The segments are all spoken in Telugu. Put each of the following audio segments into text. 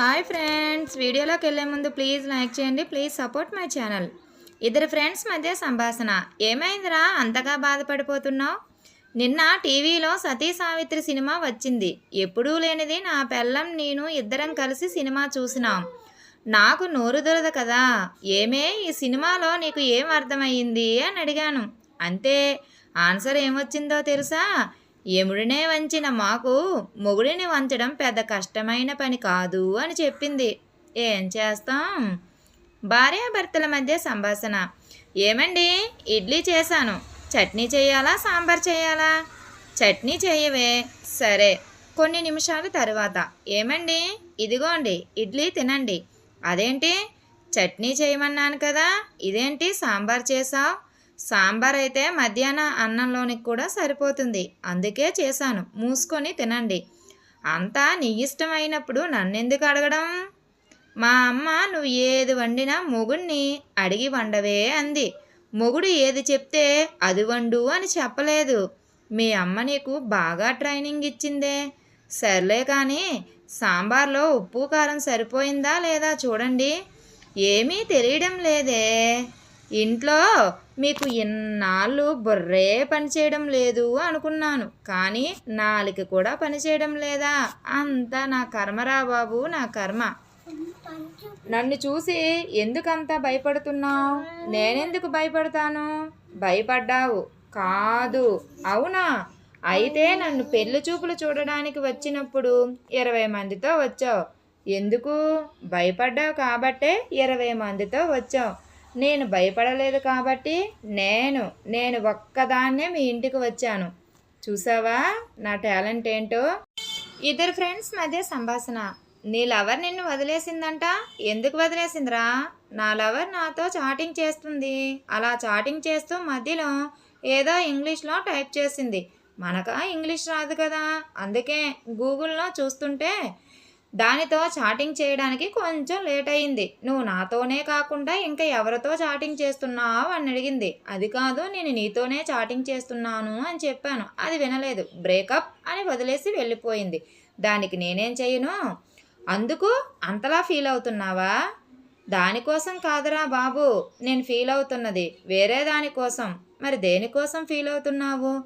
హాయ్ ఫ్రెండ్స్, వీడియోలోకి వెళ్ళే ముందు ప్లీజ్ లైక్ చేయండి. Please support my channel. ఇద్దరు ఫ్రెండ్స్ మధ్య సంభాషణ. ఏమైందిరా అంతగా బాధపడిపోతున్నావు? నిన్న టీవీలో సతీ సావిత్రి సినిమా వచ్చింది. ఎప్పుడూ లేనిది నా పెళ్ళం నేను ఇద్దరం కలిసి సినిమా చూసినాం. నాకు నోరు దొరద కదా. ఏమే ఈ సినిమాలో నీకు ఏం అర్థమయ్యింది అని అడిగాను. అంతే. ఆన్సర్ ఏమొచ్చిందో తెలుసా? యముడినే వంచిన మాకు మొగుడిని వంచడం పెద్ద కష్టమైన పని కాదు అని చెప్పింది. ఏం చేస్తాం? భార్యాభర్తల మధ్య సంభాషణ. ఏమండి, ఇడ్లీ చేశాను. చట్నీ చేయాలా, సాంబార్ చేయాలా? చట్నీ చేయవే. సరే. కొన్ని నిమిషాల తర్వాత, ఏమండి, ఇదిగోండి ఇడ్లీ తినండి. అదేంటి, చట్నీ చేయమన్నాను కదా, ఇదేంటి సాంబార్ చేసావు? సాంబార్ అయితే మధ్యాహ్న అన్నంలోనికి కూడా సరిపోతుంది, అందుకే చేశాను. మూసుకొని తినండి. అంతా నీ ఇష్టమైనప్పుడు నన్నెందుకు అడగడం? మా అమ్మ నువ్వు ఏది వండినా మొగుడిని అడిగి వండవే అంది. మొగుడు ఏది చెప్తే అది వండు అని చెప్పలేదు. మీ అమ్మ నీకు బాగా ట్రైనింగ్ ఇచ్చిందే. సర్లే కానీ సాంబార్లో ఉప్పు కారం సరిపోయిందా లేదా చూడండి. ఏమీ తెలియడం లేదే. ఇంట్లో మీకు ఇన్నాళ్ళు బుర్రే పనిచేయడం లేదు అనుకున్నాను, కానీ నాలుక కూడా పనిచేయడం లేదా? అంతా నా కర్మరా బాబు, నా కర్మ. నన్ను చూసి ఎందుకంత భయపడుతున్నావు? నేనెందుకు భయపడతాను? భయపడ్డావు కాదు, అవునా? అయితే నన్ను పెళ్లి చూపులు చూడడానికి వచ్చినప్పుడు 20 మందితో వచ్చావు. ఎందుకు? భయపడ్డావు కాబట్టే 20 మందితో వచ్చావు. నేను భయపడలేదు కాబట్టి నేను ఒక్కదాన్నే మీ ఇంటికి వచ్చాను. చూసావా నా టాలెంట్ ఏంటో? ఇద్దరు ఫ్రెండ్స్ మధ్య సంభాషణ. నీ లవర్ నిన్ను వదిలేసిందంట. ఎందుకు వదిలేసిందిరా? నా లవర్ నాతో చాటింగ్ చేస్తుంది. అలా చాటింగ్ చేస్తూ మధ్యలో ఏదో ఇంగ్లీష్లో టైప్ చేసింది. మనకా ఇంగ్లీష్ రాదు కదా, అందుకే గూగుల్లో చూస్తుంటే దానితో చాటింగ్ చేయడానికి కొంచెం లేట్ అయింది. నువ్వు నాతోనే కాకుండా ఇంకా ఎవరితో చాటింగ్ చేస్తున్నావు అని అడిగింది. అది కాదు, నేను నీతోనే చాటింగ్ చేస్తున్నాను అని చెప్పాను. అది వినలేదు. బ్రేకప్ అని వదిలేసి వెళ్ళిపోయింది. దానికి నేనేం చేయను? అందుకు అంతలా ఫీల్ అవుతున్నావా? దానికోసం కాదురా బాబు నేను ఫీల్ అవుతున్నది, వేరే దానికోసం. మరి దేనికోసం ఫీల్ అవుతున్నావు?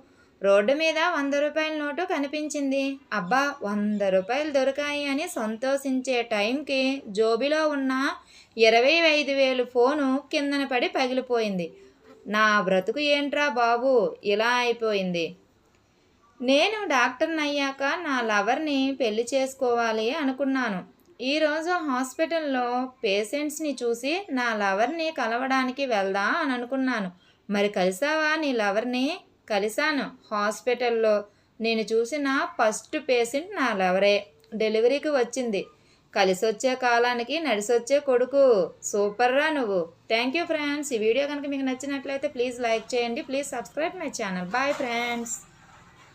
రోడ్డు మీద 100 రూపాయల నోటు కనిపించింది. అబ్బా, 100 రూపాయలు దొరికాయి అని సంతోషించే టైంకి జోబిలో ఉన్న 25,000 ఫోను కిందన పడి పగిలిపోయింది. నా బ్రతుకు ఏంట్రా బాబు ఇలా అయిపోయింది. నేను డాక్టర్ని అయ్యాక నా లవర్ని పెళ్లి చేసుకోవాలి అనుకున్నాను. ఈరోజు హాస్పిటల్లో పేషెంట్స్ని చూసి నా లవర్ని కలవడానికి వెళ్దాం అని అనుకున్నాను. మరి కలిసావా నీ లవర్ని? కలిశాను. హాస్పిటల్లో నేను చూసిన ఫస్ట్ పేషెంట్ నా లవరే. డెలివరీకి వచ్చింది. కలిసొచ్చే కాలానికి నడిసొచ్చే కొడుకు. సూపర్రా నువ్వు. Thank you friends. ఈ వీడియో కనుక మీకు నచ్చినట్లయితే ప్లీజ్ లైక్ చేయండి. Please subscribe my channel. Bye friends.